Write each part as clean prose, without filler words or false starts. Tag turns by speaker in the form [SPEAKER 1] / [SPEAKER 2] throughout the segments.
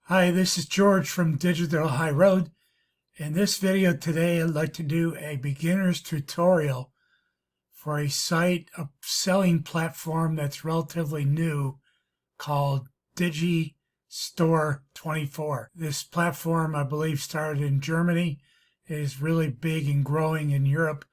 [SPEAKER 1] Hi, this is George from Digital High Road. In this video today, I'd like to do a beginner's tutorial for a site, a selling platform that's relatively new called Digistore24. This platform, I believe, started in Germany. It is really big and growing in Europe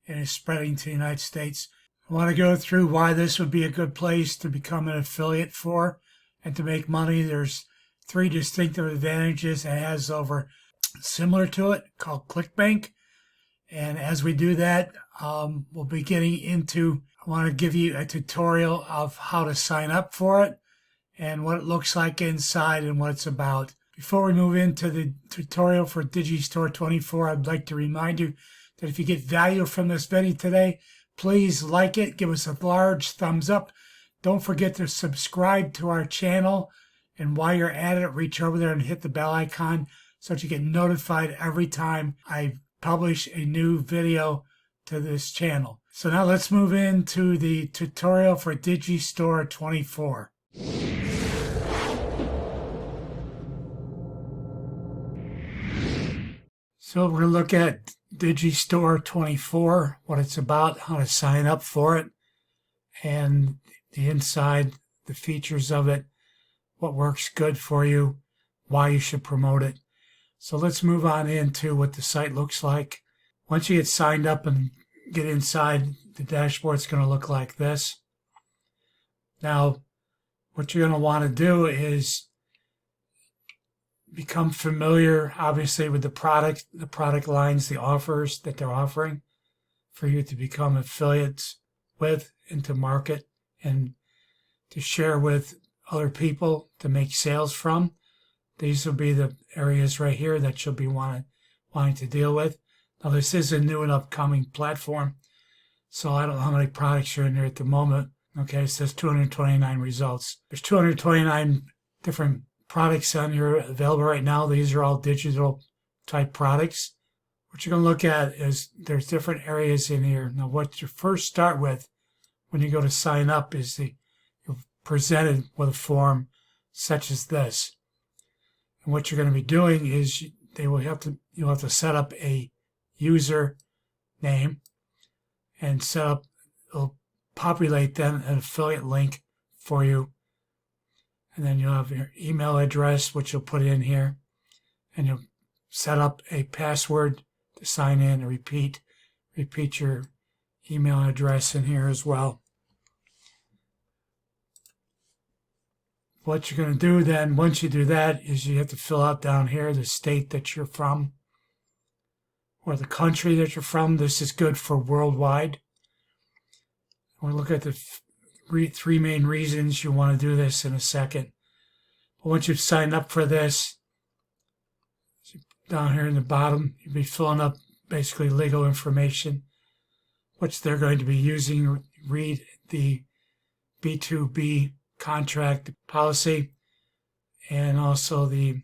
[SPEAKER 1] and is spreading to the United States. I want to go through why this would be a good place to become an affiliate for and to make money. There's three distinctive advantages it has over similar to it called ClickBank. And as we do that, we'll be getting into, I want to give you a tutorial of how to sign up for it and what it looks like inside and what it's about. Before we move into the tutorial for Digistore24, I'd like to remind you that if you get value from this video today, please like it, give us a large thumbs up. Don't forget to subscribe to our channel. And while you're at it, reach over there and hit the bell icon so that you get notified every time I publish a new video to this channel. So now let's move into the tutorial for Digistore24. So we're going to look at Digistore24, what it's about, how to sign up for it, and the inside, the features of it, what works good for you, why you should promote it. So let's move on into what the site looks like. Once you get signed up and get inside, the dashboard's going to look like this. Now, what you're going to want to do is become familiar, obviously, with the product lines, the offers that they're offering for you to become affiliates with and to market and to share with other people to make sales from. These will be the areas right here that you'll be wanting to deal with. Now, this is a new and upcoming platform, so I don't know how many products are in there at the moment. Okay, it says 229 results. There's 229 different products on here available right now. These are all digital type products. What you're going to look at is there's different areas in here. Now, what you first start with when you go to sign up is you're presented with a form such as this. And what you're going to be doing is you'll have to set up a user name and it'll populate then an affiliate link for you. And then you'll have your email address, which you'll put in here, and you'll set up a password to sign in and repeat your email address in here as well. What you're going to do then, once you do that, is you have to fill out down here the state that you're from or the country that you're from. This is good for worldwide. We'll look at the three main reasons you want to do this in a second. But once you've signed up for this, down here in the bottom, you'll be filling up basically legal information, which they're going to be using. Read the B2B contract policy, and also the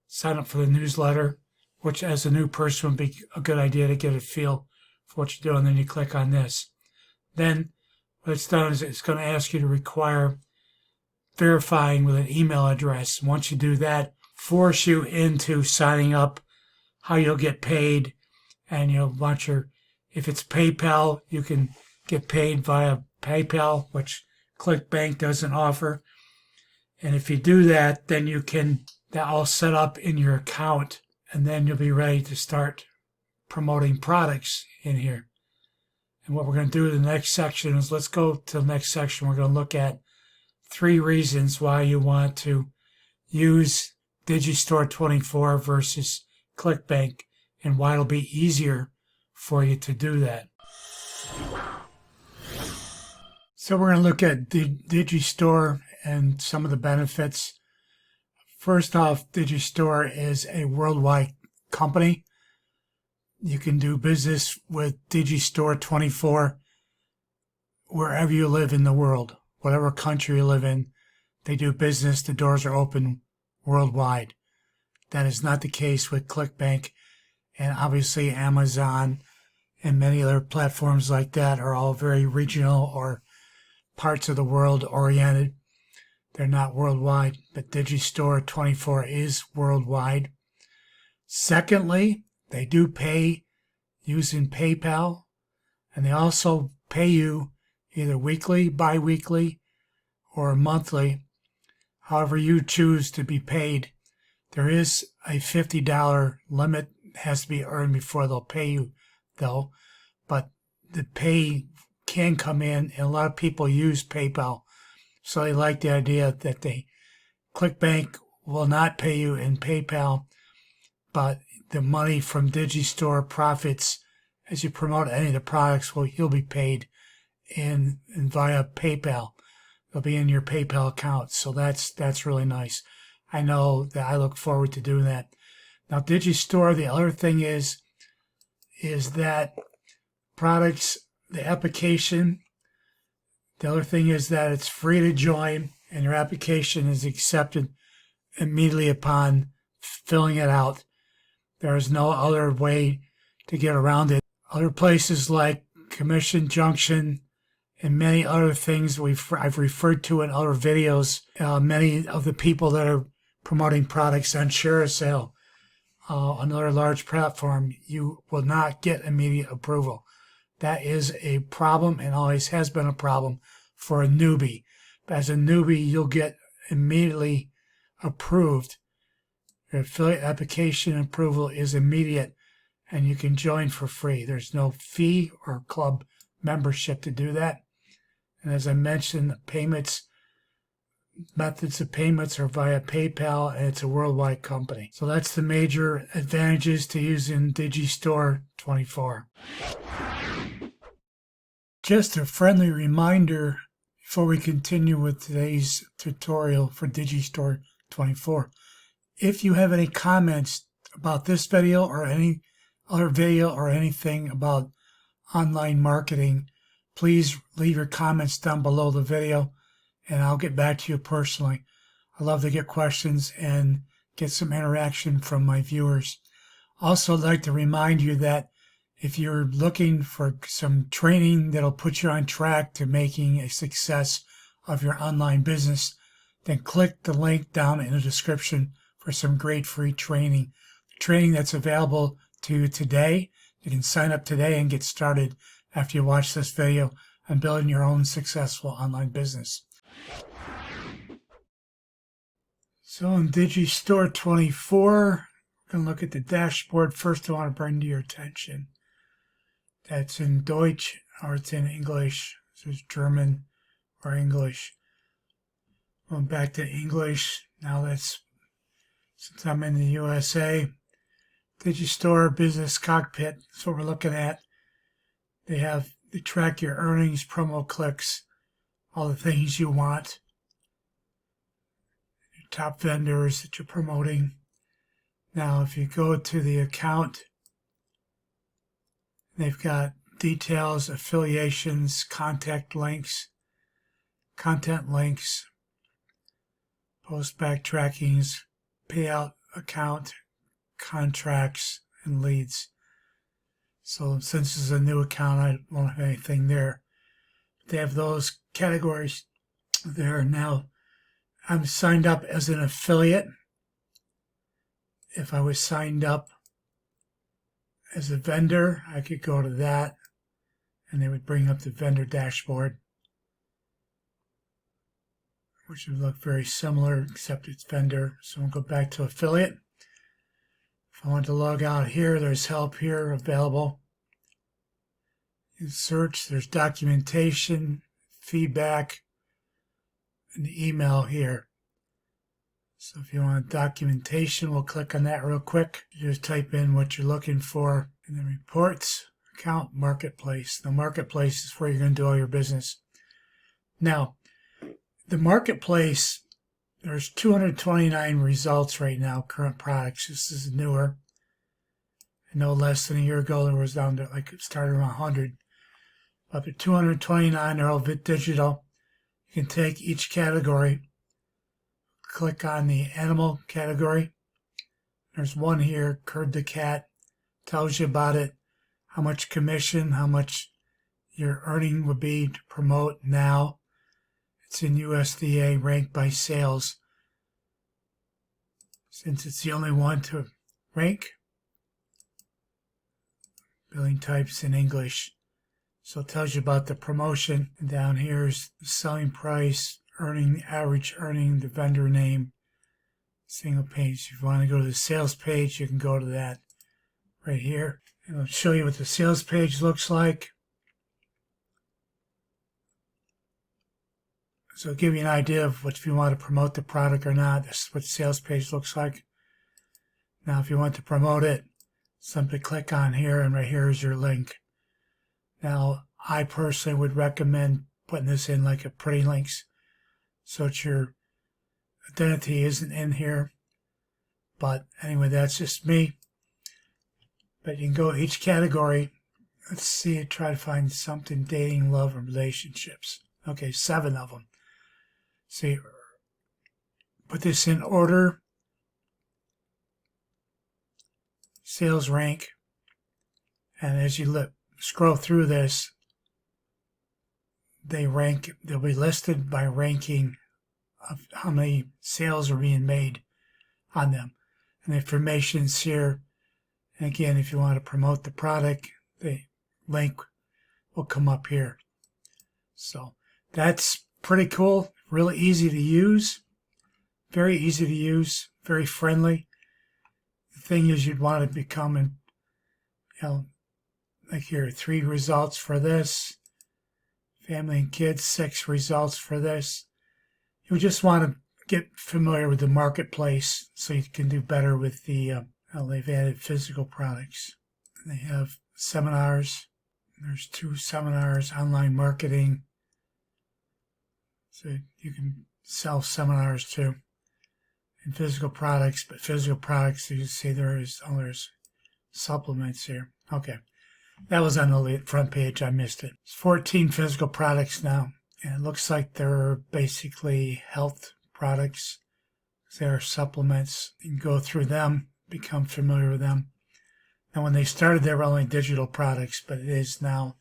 [SPEAKER 1] sign up for the newsletter, which as a new person would be a good idea to get a feel for what you're doing. Then you click on this. Then what it's done is it's going to ask you to require verifying with an email address. Once you do that, force you into signing up, how you'll get paid, and you'll want if it's PayPal, you can get paid via PayPal, which ClickBank doesn't offer. And if you do that, then that all set up in your account, and then you'll be ready to start promoting products in here. And what we're going to do in the next section is, let's go to the next section. We're going to look at 3 reasons why you want to use Digistore24 versus ClickBank and why it'll be easier for you to do that. So we're going to look at Digistore and some of the benefits. First off, Digistore is a worldwide company. You can do business with Digistore24 wherever you live in the world, whatever country you live in. They do business. The doors are open worldwide. That is not the case with ClickBank, and obviously Amazon and many other platforms like that are all very regional or parts of the world oriented. They're not worldwide, but Digistore24 is worldwide. Secondly, they do pay using PayPal, and they also pay you either weekly, bi-weekly, or monthly, however you choose to be paid. There is a $50 limit that has to be earned before they'll pay you, though, but the pay can come in, and a lot of people use PayPal, so they like the idea that ClickBank will not pay you in PayPal, but the money from Digistore profits as you promote any of the products, you'll be paid in via PayPal. They'll be in your PayPal account, so that's really nice. I know that I look forward to doing that. Now, Digistore, the other thing is that products, the application, the other thing is that it's free to join, and your application is accepted immediately upon filling it out. There is no other way to get around it. Other places like Commission Junction and many other things I've referred to in other videos, many of the people that are promoting products on ShareASale, another large platform, you will not get immediate approval. That is a problem and always has been a problem for a newbie. But as a newbie, you'll get immediately approved. Your affiliate application approval is immediate, and you can join for free. There's no fee or club membership to do that. And as I mentioned, methods of payments are via PayPal, and it's a worldwide company. So that's the major advantages to using Digistore24. Just a friendly reminder before we continue with today's tutorial for Digistore24. If you have any comments about this video or any other video or anything about online marketing, please leave your comments down below the video and I'll get back to you personally. I love to get questions and get some interaction from my viewers. Also, I'd like to remind you that if you're looking for some training that'll put you on track to making a success of your online business, then click the link down in the description for some great free training. Training that's available to you today. You can sign up today and get started after you watch this video on building your own successful online business. So in Digistore24, we're going to look at the dashboard. First, I want to bring to your attention that's in Deutsch or it's in English. This is German or English. Going back to English. Now since I'm in the USA, Digistore Business Cockpit. That's what we're looking at. They track your earnings, promo clicks, all the things you want. Your top vendors that you're promoting. Now, if you go to the account, they've got details, affiliations, content links, post backtrackings, payout account, contracts, and leads. So since this is a new account, I won't have anything there. They have those categories there. Now, I'm signed up as an affiliate. If I was signed up as a vendor, I could go to that, and they would bring up the vendor dashboard, which would look very similar, except it's vendor. So I'll go back to affiliate. If I want to log out here, there's help here available. In search, there's documentation, feedback, and email here. So if you want documentation, we'll click on that real quick. You just type in what you're looking for, and then reports, account, marketplace. The marketplace is where you're going to do all your business. Now, the marketplace, there's 229 results right now, current products. This is newer. I know less than a year ago, there was down to it started around 100. But the 229 are all digital. You can take each category, click on the animal category. There's one here, Curd the Cat, tells you about it, how much commission, how much your earning would be to promote now. It's in USDA ranked by sales. Since it's the only one to rank, billing types in English. So it tells you about the promotion. And down here is the selling price, earning, average earning, the vendor name, single page. If you want to go to the sales page, you can go to that right here. And I'll show you what the sales page looks like. So it'll give you an idea of what, if you want to promote the product or not. This is what the sales page looks like. Now, if you want to promote it, simply click on here, and right here is your link. Now, I personally would recommend putting this in like a pretty links, so that your identity isn't in here. But anyway, that's just me. But you can go each category. Let's see, try to find something: dating, love, and relationships. Okay, 7 of them. See, put this in order. Sales rank. And as you scroll through this, they'll be listed by ranking of how many sales are being made on them. And the information's here. And again, if you want to promote the product, the link will come up here. So that's pretty cool. Really easy to use. Very easy to use. Very friendly. The thing is, you'd want to become, like here, 3 results for this. Family and kids, 6 results for this. You just want to get familiar with the marketplace so you can do better with the, they've added physical products. They have seminars. There's 2 seminars, online marketing. So you can sell seminars too. And physical products, but physical products, you see there's supplements here. Okay. That was on the front page. I missed it. It's 14 physical products now. And it looks like they're basically health products. They're supplements. You can go through them, become familiar with them. Now, when they started, they were only digital products, but it is now,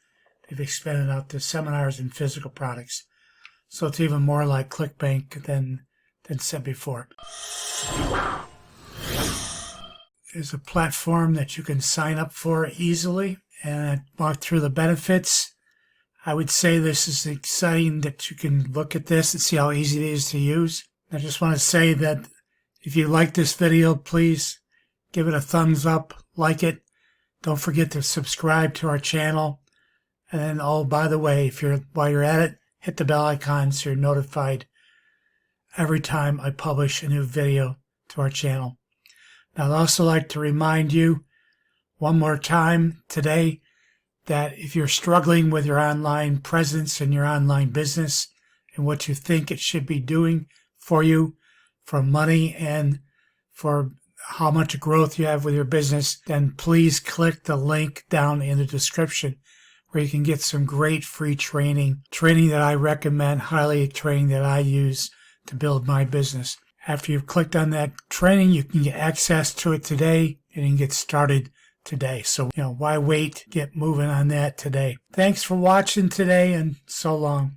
[SPEAKER 1] they've expanded out to seminars and physical products. So it's even more like ClickBank than said before. There's a platform that you can sign up for easily, and I walked through the benefits. I would say this is exciting that you can look at this and see how easy it is to use. I just want to say that if you like this video, please give it a thumbs up, like it. Don't forget to subscribe to our channel. And then, oh, by the way, while you're at it, hit the bell icon so you're notified every time I publish a new video to our channel. Now, I'd also like to remind you one more time today that if you're struggling with your online presence and your online business and what you think it should be doing for you, for money and for how much growth you have with your business, then please click the link down in the description where you can get some great free training that I recommend, highly training that I use to build my business. After you've clicked on that training, you can get access to it today and you can get started today. So, why wait? Get moving on that today. Thanks for watching today, and so long.